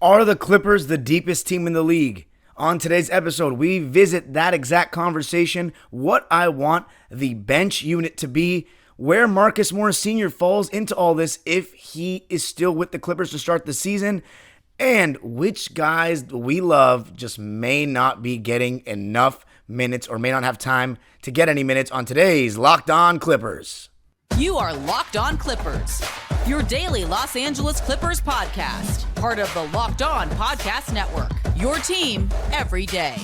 Are the Clippers the deepest team in the league? On today's episode, we visit that exact conversation, what I want the bench unit to be, where Marcus Morris Sr. falls into all this if he is still with the Clippers to start the season, and which guys we love just may not be getting enough minutes or may not have time to get any minutes on today's Locked On Clippers. You are Locked On Clippers, your daily Los Angeles Clippers podcast, part of the Locked On Podcast Network, your team every day.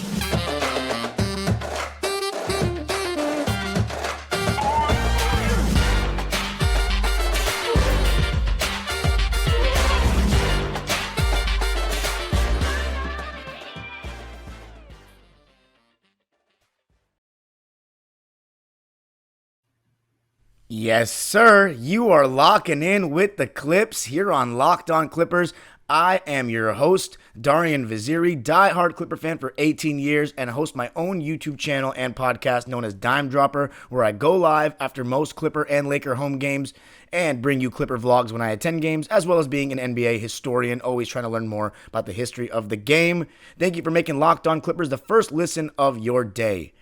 Yes, sir. You are locking in with the Clips here on Locked On Clippers. I am your host, Darian Vaziri, diehard Clipper fan for 18 years, and host my own YouTube channel and podcast known as Dime Dropper, where I go live after most Clipper and Laker home games and bring you Clipper vlogs when I attend games, as well as being an NBA historian, always trying to learn more about the history of the game. Thank you for making Locked On Clippers the first listen of your day.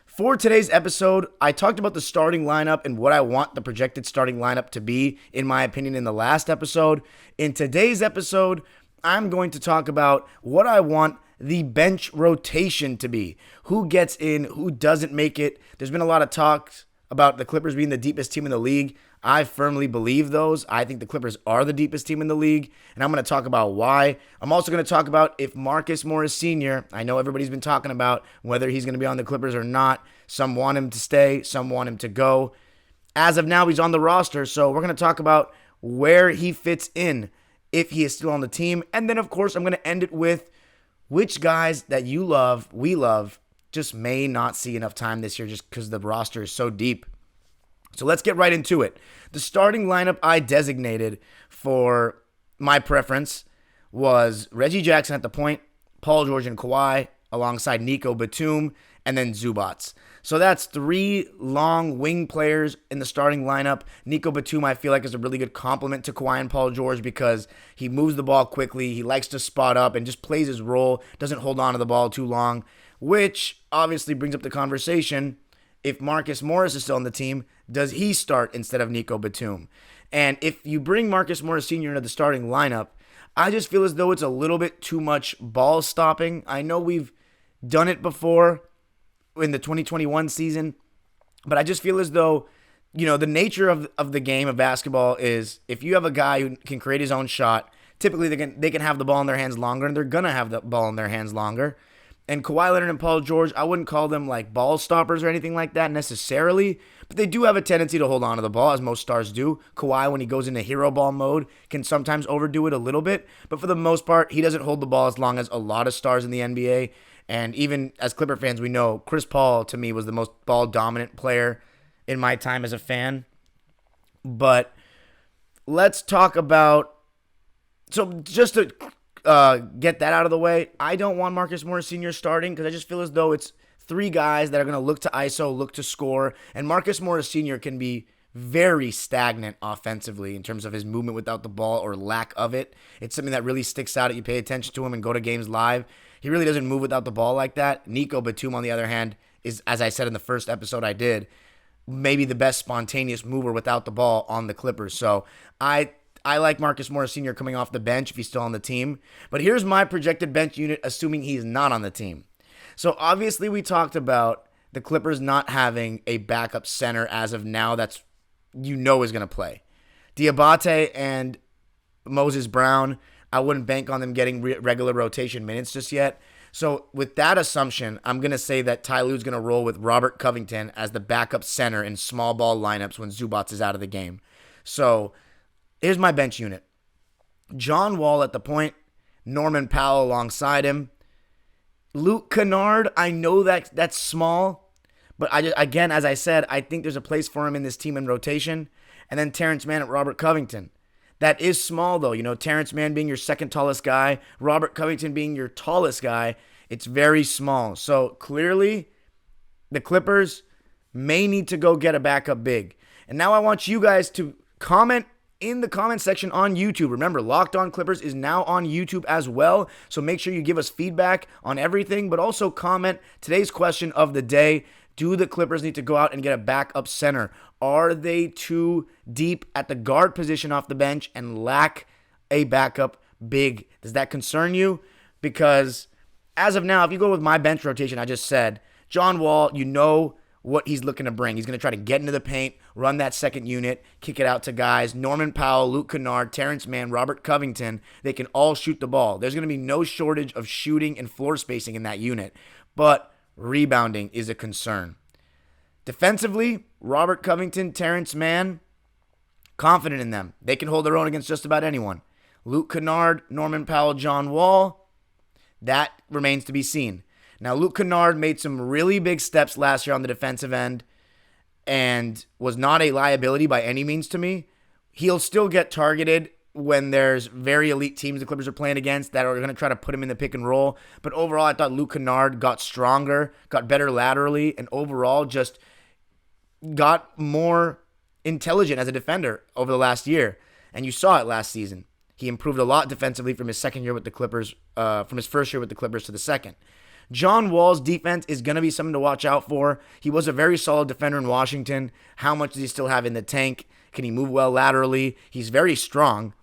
For today's episode, I talked about the starting lineup and what I want the projected starting lineup to be, in my opinion, in the last episode. In today's episode, I'm going to talk about what I want the bench rotation to be. Who gets in, who doesn't make it. There's been a lot of talk about the Clippers being the deepest team in the league. I firmly believe those. I think the Clippers are the deepest team in the league, and I'm going to talk about why. I'm also going to talk about if Marcus Morris Sr., I know everybody's been talking about whether he's going to be on the Clippers or not. Some want him to stay, some want him to go. As of now, he's on the roster, so we're going to talk about where he fits in if he is still on the team. And then, of course, I'm going to end it with which guys that you love, we love, just may not see enough time this year just because the roster is so deep. So let's get right into it. The starting lineup I designated for my preference was Reggie Jackson at the point, Paul George and Kawhi, alongside Nico Batum, and then Zubac. So that's three long wing players in the starting lineup. Nico Batum, I feel like, is a really good complement to Kawhi and Paul George because he moves the ball quickly, he likes to spot up, and just plays his role, doesn't hold on to the ball too long, which obviously brings up the conversation, if Marcus Morris is still on the team, does he start instead of Nico Batum? And if you bring Marcus Morris Sr. into the starting lineup, I just feel as though it's a little bit too much ball stopping. I know we've done it before in the 2021 season, but I just feel as though, the nature of the game of basketball is if you have a guy who can create his own shot, typically they can have the ball in their hands longer, and they're going to have the ball in their hands longer. And Kawhi Leonard and Paul George, I wouldn't call them like ball stoppers or anything like that necessarily, but they do have a tendency to hold on to the ball, as most stars do. Kawhi, when he goes into hero ball mode, can sometimes overdo it a little bit, but for the most part, he doesn't hold the ball as long as a lot of stars in the NBA. And even as Clipper fans, we know Chris Paul, to me, was the most ball-dominant player in my time as a fan. But let's talk about... So just to get that out of the way, I don't want Marcus Morris Sr. starting because I just feel as though it's three guys that are going to look to ISO, look to score, and Marcus Morris Sr. can be very stagnant offensively in terms of his movement without the ball or lack of it. It's something that really sticks out if you pay attention to him and go to games live. He really doesn't move without the ball like that. Nico Batum, on the other hand, is, as I said in the first episode I did, maybe the best spontaneous mover without the ball on the Clippers. So I like Marcus Morris Sr. coming off the bench if he's still on the team. But here's my projected bench unit, assuming he's not on the team. So obviously we talked about the Clippers not having a backup center as of now that's is going to play. Diabate and Moses Brown, I wouldn't bank on them getting regular rotation minutes just yet. So with that assumption, I'm going to say that Ty Lue's going to roll with Robert Covington as the backup center in small ball lineups when Zubac is out of the game. So here's my bench unit. John Wall at the point, Norman Powell alongside him. Luke Kennard, I know that that's small, but again, as I said, I think there's a place for him in this team in rotation. And then Terrence Mann at Robert Covington. That is small, though. Terrence Mann being your second tallest guy, Robert Covington being your tallest guy, it's very small. So clearly, the Clippers may need to go get a backup big. And now I want you guys to comment in the comment section on YouTube. Remember, Locked On Clippers is now on YouTube as well, so make sure you give us feedback on everything, but also comment today's question of the day. Do the Clippers need to go out and get a backup center? Are they too deep at the guard position off the bench and lack a backup big? Does that concern you? Because as of now, if you go with my bench rotation, I just said, John Wall, you know what he's looking to bring. He's going to try to get into the paint, run that second unit, kick it out to guys. Norman Powell, Luke Kennard, Terrence Mann, Robert Covington, they can all shoot the ball. There's going to be no shortage of shooting and floor spacing in that unit. But rebounding is a concern. Defensively, Robert Covington, Terrence Mann, confident in them. They can hold their own against just about anyone. Luke Kennard, Norman Powell, John Wall, that remains to be seen. Now, Luke Kennard made some really big steps last year on the defensive end and was not a liability by any means to me. He'll still get targeted when there's very elite teams the Clippers are playing against that are going to try to put him in the pick and roll. But overall, I thought Luke Kennard got stronger, got better laterally, and overall just got more intelligent as a defender over the last year. And you saw it last season. He improved a lot defensively from his second year with the Clippers, from his first year with the Clippers to the second. John Wall's defense is going to be something to watch out for. He was a very solid defender in Washington. How much does he still have in the tank? Can he move well laterally? He's very strong.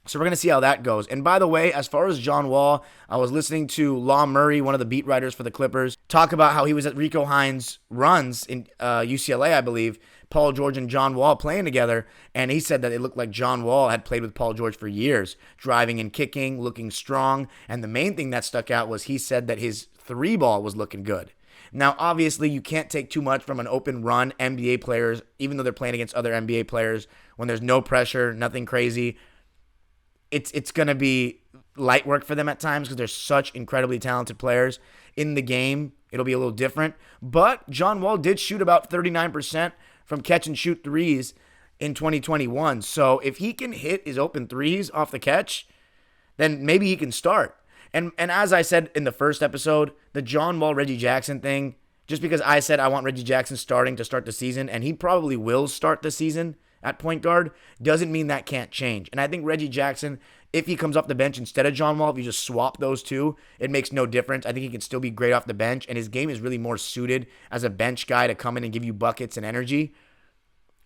So we're going to see how that goes. And by the way, as far as John Wall, I was listening to Law Murray, one of the beat writers for the Clippers, talk about how he was at Rico Hines' runs in UCLA, I believe, Paul George and John Wall playing together, and he said that it looked like John Wall had played with Paul George for years, driving and kicking, looking strong, and the main thing that stuck out was he said that his three ball was looking good. Now, obviously, you can't take too much from an open run NBA players, even though they're playing against other NBA players, when there's no pressure, nothing crazy. It's going to be light work for them at times because they're such incredibly talented players. In the game, it'll be a little different. But John Wall did shoot about 39% from catch and shoot threes in 2021. So if he can hit his open threes off the catch, then maybe he can start. And as I said in the first episode, the John Wall, Reggie Jackson thing, just because I said I want Reggie Jackson starting to start the season, and he probably will start the season at point guard, doesn't mean that can't change. And I think Reggie Jackson, if he comes off the bench instead of John Wall, if you just swap those two, it makes no difference. I think he can still be great off the bench, and his game is really more suited as a bench guy to come in and give you buckets and energy.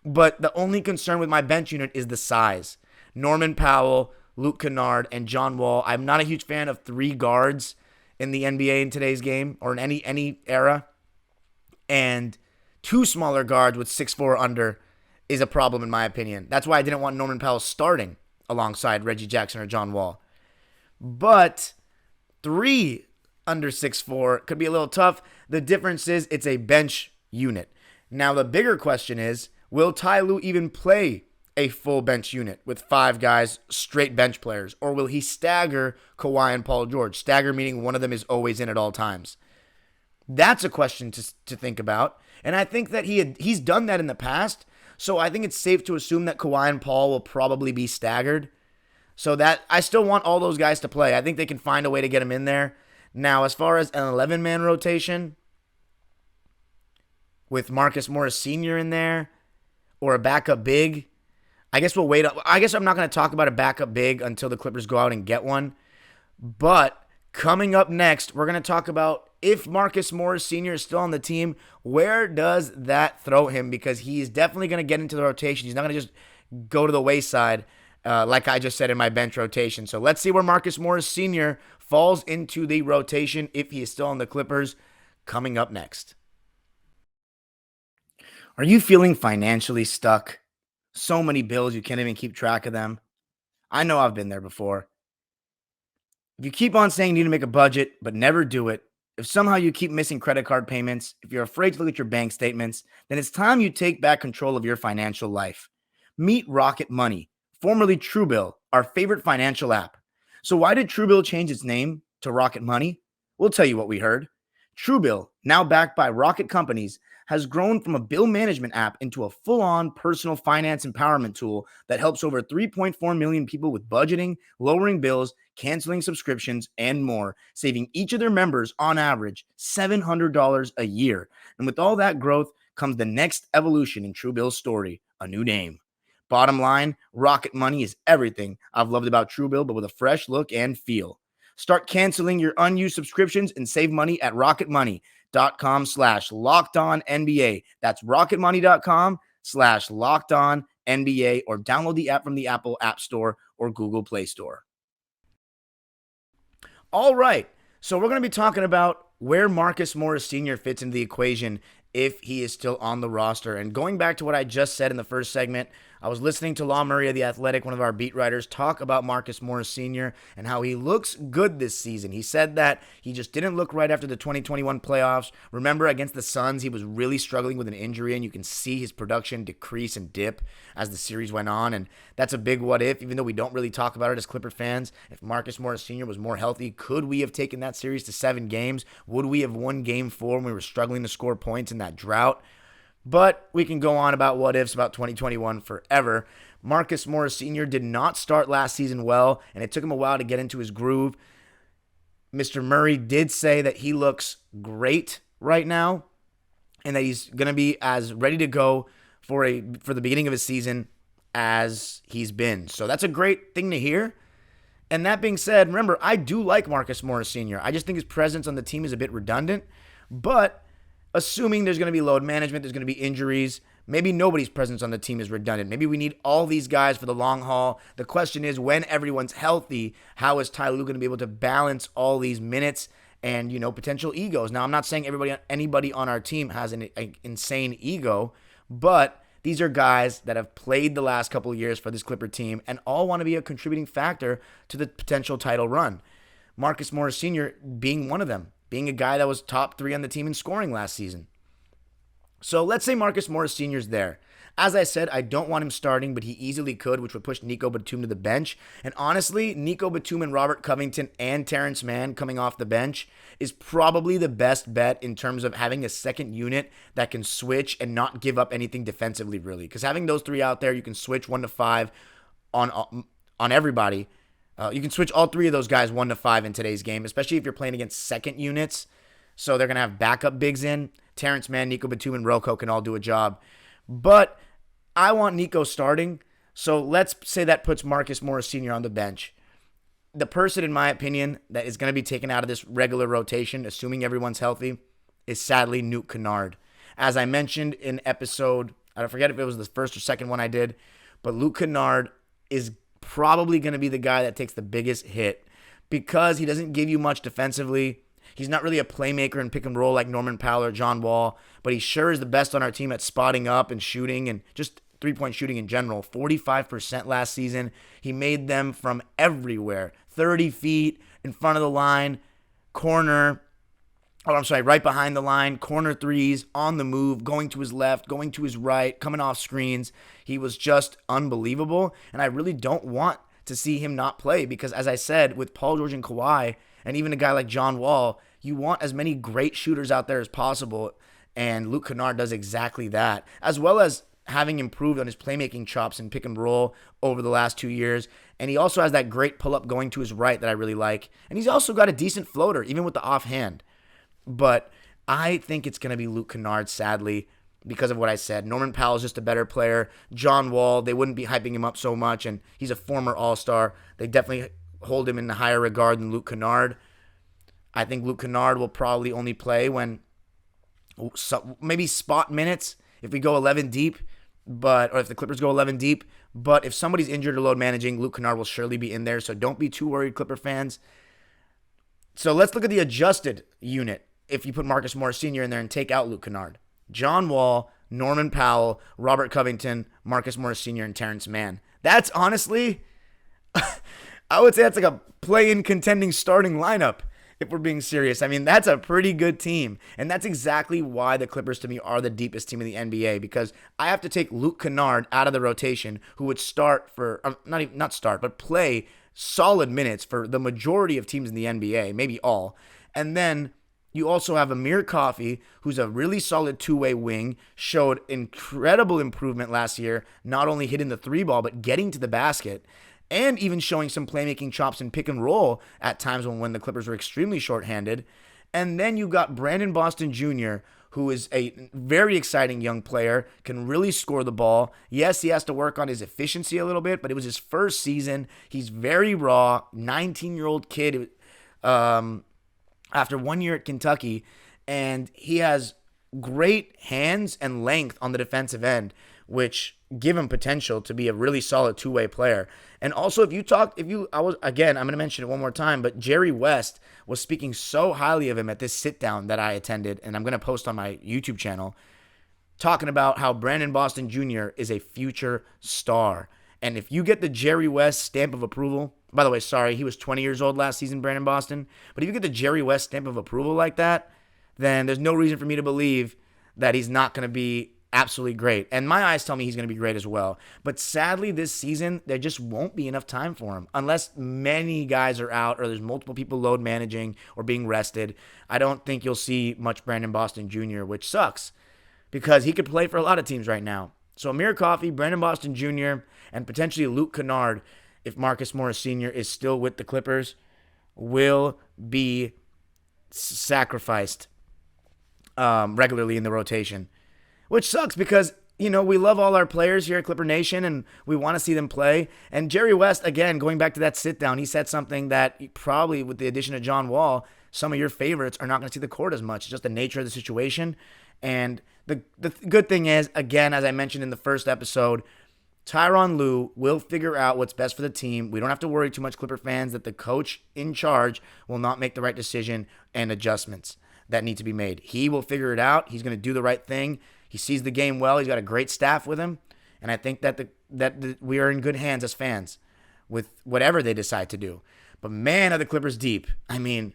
But the only concern with my bench unit is the size. Norman Powell, Luke Kennard, and John Wall. I'm not a huge fan of three guards in the NBA in today's game or in any era. And two smaller guards with 6'4" under is a problem in my opinion. That's why I didn't want Norman Powell starting alongside Reggie Jackson or John Wall. But three under 6'4" could be a little tough. The difference is it's a bench unit. Now the bigger question is, will Ty Lue even play a full bench unit with five guys, straight bench players? Or will he stagger Kawhi and Paul George? Stagger meaning one of them is always in at all times. That's a question to think about. And I think that he's done that in the past. So I think it's safe to assume that Kawhi and Paul will probably be staggered. So that I still want all those guys to play. I think they can find a way to get them in there. Now, as far as an 11-man rotation with Marcus Morris Sr. in there or a backup big, I guess we'll wait. I guess I'm not going to talk about a backup big until the Clippers go out and get one. But coming up next, we're going to talk about if Marcus Morris Sr. is still on the team, where does that throw him? Because he's definitely going to get into the rotation. He's not going to just go to the wayside like I just said in my bench rotation. So let's see where Marcus Morris Sr. falls into the rotation if he is still on the Clippers coming up next. Are you feeling financially stuck? So many bills you can't even keep track of them. I know I've been there before. If you keep on saying you need to make a budget but never do it, if somehow you keep missing credit card payments, if you're afraid to look at your bank statements, then it's time you take back control of your financial life. Meet Rocket Money, formerly Truebill, our favorite financial app. So why did Truebill change its name to Rocket Money? We'll tell you what we heard. Truebill, now backed by Rocket Companies, has grown from a bill management app into a full-on personal finance empowerment tool that helps over 3.4 million people with budgeting, lowering bills, canceling subscriptions, and more, saving each of their members on average $700 a year. And with all that growth comes the next evolution in Truebill's story, a new name. Bottom line, Rocket Money is everything I've loved about Truebill, but with a fresh look and feel. Start canceling your unused subscriptions and save money at rocketmoney.com/LockedOnNBA. That's rocketmoney.com/LockedOnNBA, or download the app from the Apple App Store or Google Play Store. All right, so we're going to be talking about where Marcus Morris Sr. fits into the equation if he is still on the roster. And going back to what I just said in the first segment, I was listening to Law Murray of The Athletic, one of our beat writers, talk about Marcus Morris Sr. and how he looks good this season. He said that he just didn't look right after the 2021 playoffs. Remember, against the Suns, he was really struggling with an injury, and you can see his production decrease and dip as the series went on. And that's a big what if, even though we don't really talk about it as Clipper fans. If Marcus Morris Sr. was more healthy, could we have taken that series to 7 games? Would we have won Game 4 when we were struggling to score points in that drought? But we can go on about what ifs about 2021 forever. Marcus Morris Sr. did not start last season well, and it took him a while to get into his groove. Mr. Murray did say that he looks great right now and that he's going to be as ready to go for the beginning of his season as he's been. So that's a great thing to hear. And that being said, remember, I do like Marcus Morris Sr. I just think his presence on the team is a bit redundant, but assuming there's going to be load management, there's going to be injuries, maybe nobody's presence on the team is redundant. Maybe we need all these guys for the long haul. The question is, when everyone's healthy, how is Ty Lue going to be able to balance all these minutes and, potential egos? Now, I'm not saying anybody on our team has an insane ego, but these are guys that have played the last couple of years for this Clipper team and all want to be a contributing factor to the potential title run. Marcus Morris Sr. being one of them, being a guy that was top 3 on the team in scoring last season. So let's say Marcus Morris Sr. is there. As I said, I don't want him starting, but he easily could, which would push Nico Batum to the bench. And honestly, Nico Batum and Robert Covington and Terrence Mann coming off the bench is probably the best bet in terms of having a second unit that can switch and not give up anything defensively, really. Because having those 3 out there, you can switch 1 to 5 on everybody. You can switch all 3 of those guys 1 to 5 in today's game, especially if you're playing against second units. So they're going to have backup bigs in. Terrence Mann, Nico Batum, and Rocco can all do a job. But I want Nico starting. So let's say that puts Marcus Morris Sr. on the bench. The person, in my opinion, that is going to be taken out of this regular rotation, assuming everyone's healthy, is sadly Luke Kennard. As I mentioned in episode, I forget if it was the first or second one I did, but Luke Kennard is probably going to be the guy that takes the biggest hit because he doesn't give you much defensively. He's not really a playmaker in pick and roll like Norman Powell or John Wall, but he sure is the best on our team at spotting up and shooting and just three-point shooting in general. 45% last season. He made them from everywhere. 30 feet in front of the line, right behind the line, corner threes, on the move, going to his left, going to his right, coming off screens. He was just unbelievable, and I really don't want to see him not play because, as I said, with Paul George and Kawhi, and even a guy like John Wall, you want as many great shooters out there as possible, and Luke Kennard does exactly that, as well as having improved on his playmaking chops and pick and roll over the last 2 years. And he also has that great pull-up going to his right that I really like. And he's also got a decent floater, even with the offhand. But I think it's going to be Luke Kennard, sadly, because of what I said. Norman Powell's just a better player. John Wall, they wouldn't be hyping him up so much, and he's a former All-Star. They definitely hold him in a higher regard than Luke Kennard. I think Luke Kennard will probably only play when maybe spot minutes if we go 11 deep, or if the Clippers go 11 deep. But if somebody's injured or load managing, Luke Kennard will surely be in there, so don't be too worried, Clipper fans. So let's look at the adjusted unit if you put Marcus Morris Sr. in there and take out Luke Kennard. John Wall, Norman Powell, Robert Covington, Marcus Morris Sr., and Terrence Mann. That's honestly, I would say that's like a play-in contending starting lineup if we're being serious. I mean, that's a pretty good team. And that's exactly why the Clippers, to me, are the deepest team in the NBA, because I have to take Luke Kennard out of the rotation, who would start for, but play solid minutes for the majority of teams in the NBA, maybe all. And then you also have Amir Coffey, who's a really solid two-way wing, showed incredible improvement last year, not only hitting the three ball, but getting to the basket, and even showing some playmaking chops in pick and roll at times when the Clippers were extremely shorthanded. And then you got Brandon Boston Jr., who is a very exciting young player, can really score the ball. Yes, he has to work on his efficiency a little bit, but it was his first season. He's very raw, 19-year-old kid after 1 year at Kentucky, and he has great hands and length on the defensive end, which give him potential to be a really solid two-way player. And also, I'm going to mention it one more time, but Jerry West was speaking so highly of him at this sit-down that I attended, and I'm going to post on my YouTube channel, talking about how Brandon Boston Jr. is a future star. And if you get the Jerry West stamp of approval, by the way, sorry, he was 20 years old last season, Brandon Boston, but if you get the Jerry West stamp of approval like that, then there's no reason for me to believe that he's not going to be absolutely great. And my eyes tell me he's going to be great as well. But sadly, this season, there just won't be enough time for him. Unless many guys are out or there's multiple people load managing or being rested, I don't think you'll see much Brandon Boston Jr., which sucks because he could play for a lot of teams right now. So Amir Coffey, Brandon Boston Jr., and potentially Luke Kennard, if Marcus Morris Sr. is still with the Clippers, will be sacrificed regularly in the rotation. Which sucks because, we love all our players here at Clipper Nation and we want to see them play. And Jerry West, again, going back to that sit down, he said something that probably with the addition of John Wall, some of your favorites are not going to see the court as much. It's just the nature of the situation. And the good thing is, again, as I mentioned in the first episode, Tyronn Lue will figure out what's best for the team. We don't have to worry too much, Clipper fans, that the coach in charge will not make the right decision and adjustments that need to be made. He will figure it out. He's going to do the right thing. He sees the game well. He's got a great staff with him. And I think that we are in good hands as fans with whatever they decide to do. But man, are the Clippers deep. I mean,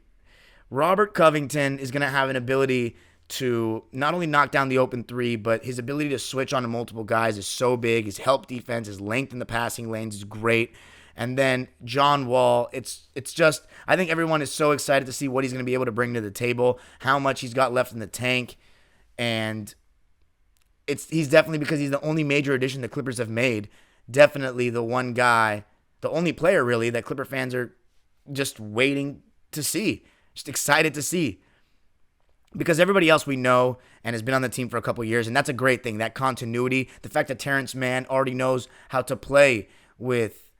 Robert Covington is going to have an ability to not only knock down the open three, but his ability to switch onto multiple guys is so big. His help defense, his length in the passing lanes is great. And then John Wall, it's just, I think everyone is so excited to see what he's going to be able to bring to the table, how much he's got left in the tank. And he's definitely, because he's the only major addition the Clippers have made, definitely the one guy, the only player really that Clipper fans are just waiting to see, just excited to see. Because everybody else we know and has been on the team for a couple years, and that's a great thing, that continuity, the fact that Terrence Mann already knows how to play with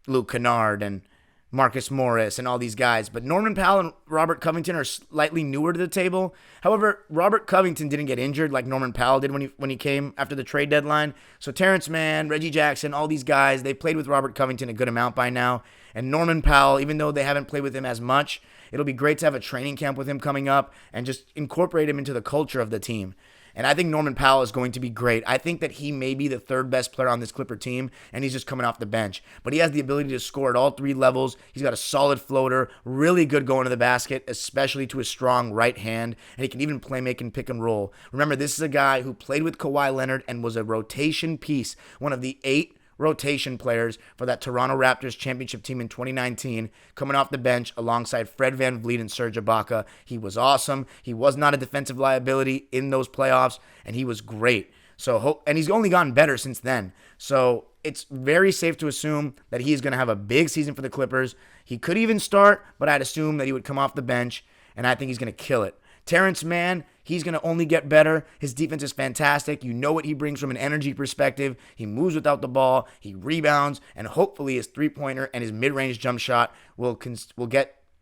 Luke Kennard and Marcus Morris and all these guys. But Norman Powell and Robert Covington are slightly newer to the table. However, Robert Covington didn't get injured like Norman Powell did when he came after the trade deadline. So Terrence Mann, Reggie Jackson, all these guys, they played with Robert Covington a good amount by now. And Norman Powell, even though they haven't played with him as much, it'll be great to have a training camp with him coming up and just incorporate him into the culture of the team. And I think Norman Powell is going to be great. I think that he may be the third best player on this Clipper team, and he's just coming off the bench. But he has the ability to score at all three levels. He's got a solid floater, really good going to the basket, especially to his strong right hand, and he can even play making pick and roll. Remember, this is a guy who played with Kawhi Leonard and was a rotation piece, one of the 8 rotation players for that Toronto Raptors championship team in 2019, coming off the bench alongside Fred VanVleet and Serge Ibaka. He was awesome. He was not a defensive liability in those playoffs, and he was great. And he's only gotten better since then. So it's very safe to assume that he's going to have a big season for the Clippers. He could even start, but I'd assume that he would come off the bench, and I think he's going to kill it. Terrence Mann, he's going to only get better. His defense is fantastic. You know what he brings from an energy perspective. He moves without the ball. He rebounds. And hopefully his three-pointer and his mid-range jump shot will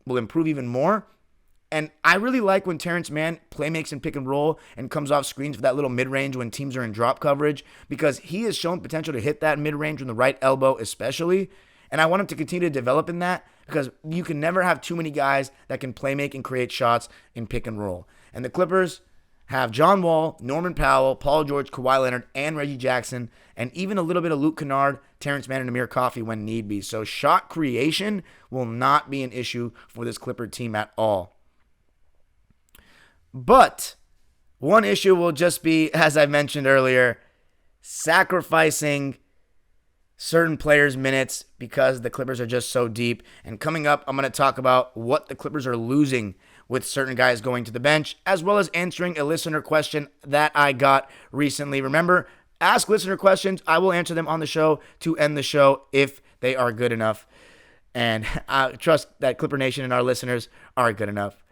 improve even more. And I really like when Terrence Mann play makes and pick and roll and comes off screens for that little mid-range when teams are in drop coverage, because he has shown potential to hit that mid-range from the right elbow especially. And I want him to continue to develop in that, because you can never have too many guys that can play make and create shots in pick and roll. And the Clippers have John Wall, Norman Powell, Paul George, Kawhi Leonard, and Reggie Jackson, and even a little bit of Luke Kennard, Terrence Mann, and Amir Coffey when need be. So shot creation will not be an issue for this Clipper team at all. But one issue will just be, as I mentioned earlier, sacrificing certain players' minutes because the Clippers are just so deep. And coming up, I'm going to talk about what the Clippers are losing with certain guys going to the bench, as well as answering a listener question that I got recently. Remember, ask listener questions. I will answer them on the show to end the show if they are good enough. And I trust that Clipper Nation and our listeners are good enough.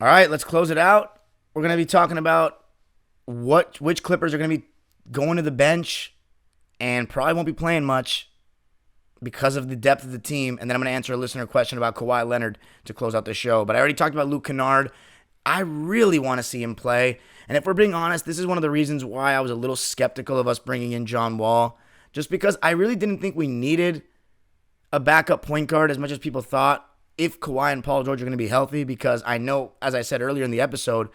All right, let's close it out. We're going to be talking about which Clippers are going to be going to the bench and probably won't be playing much because of the depth of the team. And then I'm going to answer a listener question about Kawhi Leonard to close out the show. But I already talked about Luke Kennard. I really want to see him play. And if we're being honest, this is one of the reasons why I was a little skeptical of us bringing in John Wall. Just because I really didn't think we needed a backup point guard as much as people thought if Kawhi and Paul George are going to be healthy. Because I know, as I said earlier in the episode,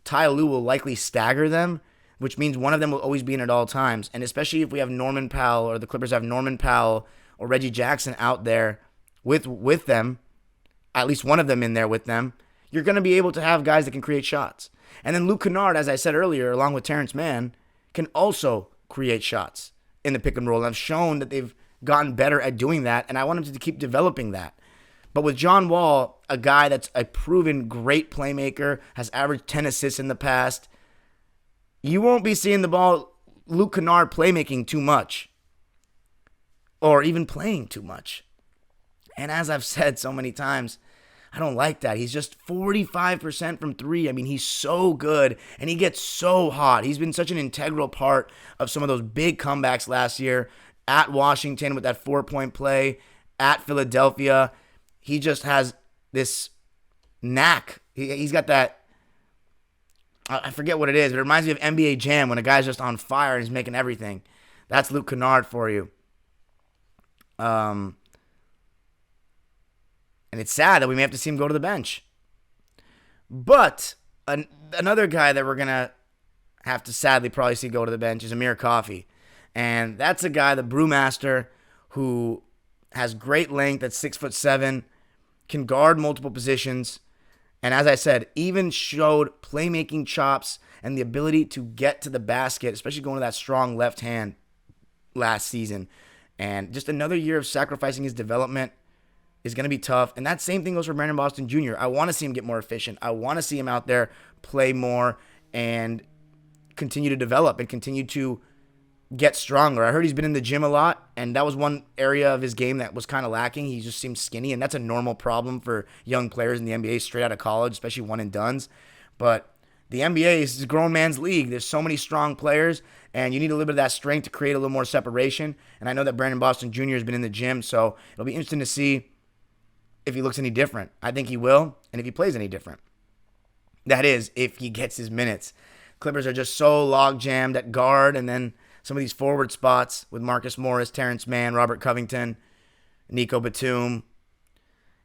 Ty Lue will likely stagger them, which means one of them will always be in at all times. And especially if we have Norman Powell, or the Clippers have Norman Powell or Reggie Jackson out there with them, at least one of them in there with them, you're going to be able to have guys that can create shots. And then Luke Kennard, as I said earlier, along with Terrence Mann, can also create shots in the pick and roll. And I've shown that they've gotten better at doing that, and I want them to keep developing that. But with John Wall, a guy that's a proven great playmaker, has averaged 10 assists in the past, you won't be seeing the ball, Luke Kennard playmaking too much, or even playing too much. And as I've said so many times, I don't like that. He's just 45% from three. I mean, he's so good, and he gets so hot. He's been such an integral part of some of those big comebacks last year at Washington with that 4-point play, at Philadelphia. He just has this knack. He's got that, I forget what it is, but it reminds me of NBA Jam when a guy's just on fire and he's making everything. That's Luke Kennard for you. And it's sad that we may have to see him go to the bench. But another guy that we're going to have to sadly probably see go to the bench is Amir Coffey. And that's a guy, the brewmaster, who has great length at 6'7", can guard multiple positions, and as I said, even showed playmaking chops and the ability to get to the basket, especially going to that strong left hand last season. And just another year of sacrificing his development is going to be tough. And that same thing goes for Brandon Boston Jr. I want to see him get more efficient. I want to see him out there play more and continue to develop and continue to get stronger. I heard he's been in the gym a lot, and that was one area of his game that was kind of lacking. He just seemed skinny, and that's a normal problem for young players in the NBA straight out of college, especially one and dones. But the NBA is a grown man's league. There's so many strong players, and you need a little bit of that strength to create a little more separation. And I know that Brandon Boston Jr. has been in the gym, so it'll be interesting to see if he looks any different. I think he will, and if he plays any different. That is, if he gets his minutes. Clippers are just so log-jammed at guard, and then some of these forward spots with Marcus Morris, Terrence Mann, Robert Covington, Nico Batum.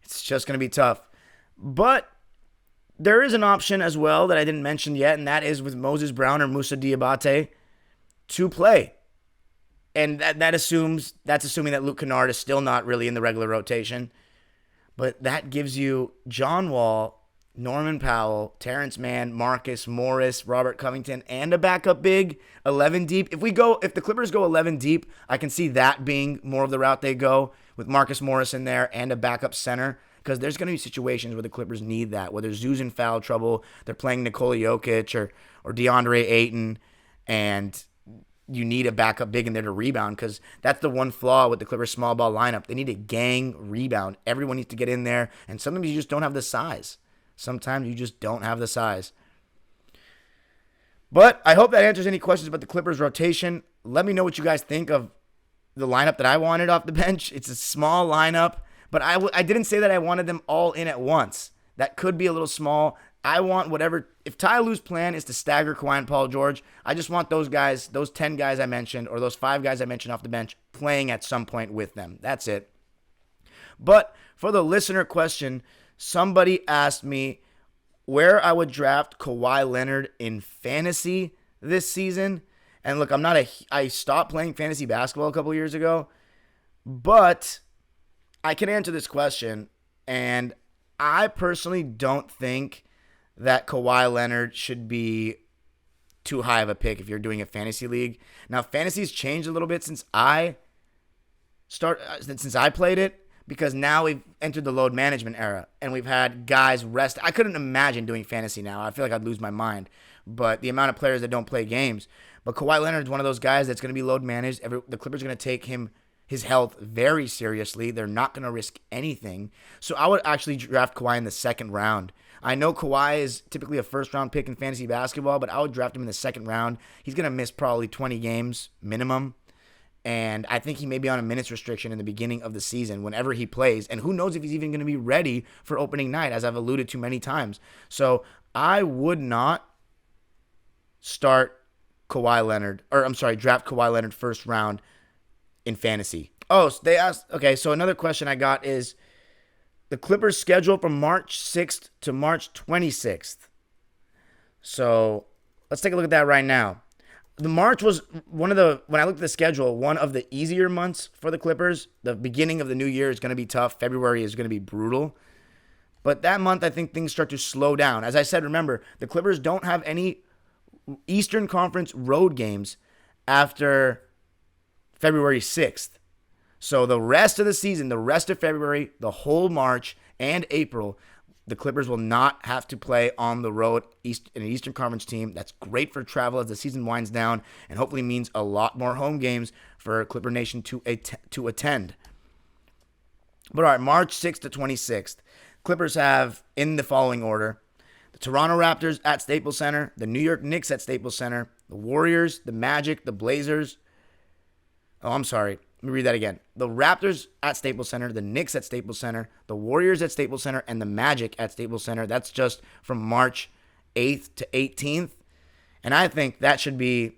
It's just going to be tough. But there is an option as well that I didn't mention yet, and that is with Moses Brown or Moussa Diabate to play. And that's assuming that Luke Kennard is still not really in the regular rotation. But that gives you John Wall, Norman Powell, Terrence Mann, Marcus Morris, Robert Covington, and a backup big, 11 deep. If the Clippers go 11 deep, I can see that being more of the route they go with Marcus Morris in there and a backup center, because there's going to be situations where the Clippers need that, whether Zoo's in foul trouble, they're playing Nikola Jokic or DeAndre Ayton, and you need a backup big in there to rebound, because that's the one flaw with the Clippers small ball lineup. They need a gang rebound. Everyone needs to get in there, and sometimes you just don't have the size. Sometimes you just don't have the size. But I hope that answers any questions about the Clippers rotation. Let me know what you guys think of the lineup that I wanted off the bench. It's a small lineup, but I didn't say that I wanted them all in at once. That could be a little small. I want whatever. If Ty Lue's plan is to stagger Kawhi and Paul George, I just want those guys, those 10 guys I mentioned, or those 5 guys I mentioned off the bench, playing at some point with them. That's it. But for the listener question, somebody asked me where I would draft Kawhi Leonard in fantasy this season. And look, I stopped playing fantasy basketball a couple years ago, but I can answer this question. And I personally don't think that Kawhi Leonard should be too high of a pick if you're doing a fantasy league. Now, fantasy's changed a little bit since I played it, because now we've entered the load management era, and we've had guys rest. I couldn't imagine doing fantasy now. I feel like I'd lose my mind. But the amount of players that don't play games. But Kawhi Leonard is one of those guys that's going to be load managed. The Clippers are going to take him his health very seriously. They're not going to risk anything. So I would actually draft Kawhi in the second round. I know Kawhi is typically a first-round pick in fantasy basketball, but I would draft him in the second round. He's going to miss probably 20 games minimum, and I think he may be on a minutes restriction in the beginning of the season whenever he plays, and who knows if he's even going to be ready for opening night, as I've alluded to many times. So I would not draft Kawhi Leonard first round in fantasy. Oh, so they asked, okay, so another question I got is, the Clippers schedule from March 6th to March 26th. So let's take a look at that right now. The March was when I looked at the schedule, one of the easier months for the Clippers. The beginning of the new year is going to be tough. February is going to be brutal. But that month, I think things start to slow down. As I said, remember, the Clippers don't have any Eastern Conference road games after February 6th. So the rest of the season, the rest of February, the whole March and April, the Clippers will not have to play on the road in an Eastern Conference team. That's great for travel as the season winds down and hopefully means a lot more home games for Clipper Nation to attend. But all right, March 6th to 26th, Clippers have in the following order: the Toronto Raptors at Staples Center, the New York Knicks at Staples Center, the Warriors, the Magic, the Blazers. Oh, I'm sorry. Let me read that again. The Raptors at Staples Center, the Knicks at Staples Center, the Warriors at Staples Center, and the Magic at Staples Center. That's just from March 8th to 18th. And I think that should be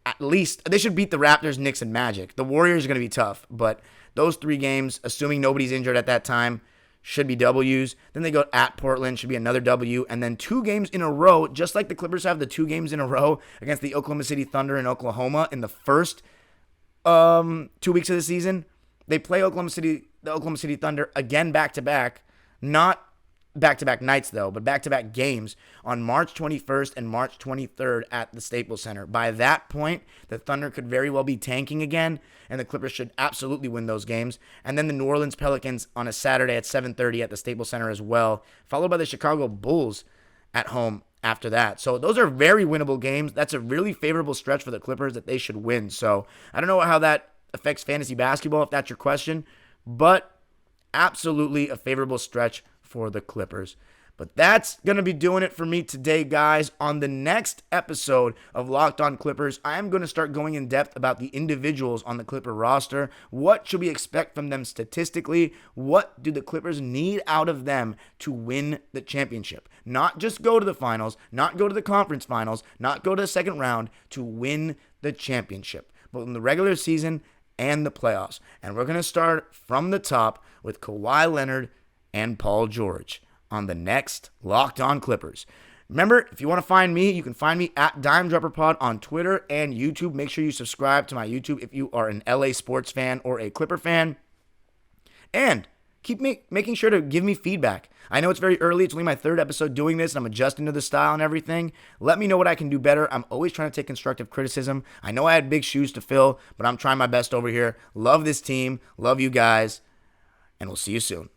at least, they should beat the Raptors, Knicks, and Magic. The Warriors are going to be tough, but those three games, assuming nobody's injured at that time, should be W's. Then they go at Portland, should be another W. And then 2 games in a row, just like the Clippers have the 2 games in a row against the Oklahoma City Thunder in Oklahoma in the first 2 weeks of the season. They play the Oklahoma City Thunder again back-to-back, not back-to-back nights though, but back-to-back games on March 21st and March 23rd at the Staples Center. By that point, the Thunder could very well be tanking again, and the Clippers should absolutely win those games. And then the New Orleans Pelicans on a Saturday at 7:30 at the Staples Center as well, followed by the Chicago Bulls at home after that. So those are very winnable games. That's a really favorable stretch for the Clippers that they should win. So I don't know how that affects fantasy basketball, if that's your question, but absolutely a favorable stretch for the Clippers. But that's going to be doing it for me today, guys. On the next episode of Locked On Clippers, I am going to start going in depth about the individuals on the Clipper roster. What should we expect from them statistically? What do the Clippers need out of them to win the championship? Not just go to the finals, not go to the conference finals, not go to the second round, to win the championship, both in the regular season and the playoffs. And we're going to start from the top with Kawhi Leonard and Paul George on the next Locked On Clippers. Remember, if you want to find me, you can find me at DimeDropperPod on Twitter and YouTube. Make sure you subscribe to my YouTube if you are an LA sports fan or a Clipper fan. And keep making sure to give me feedback. I know it's very early. It's only my 3rd episode doing this, and I'm adjusting to the style and everything. Let me know what I can do better. I'm always trying to take constructive criticism. I know I had big shoes to fill, but I'm trying my best over here. Love this team. Love you guys. And we'll see you soon.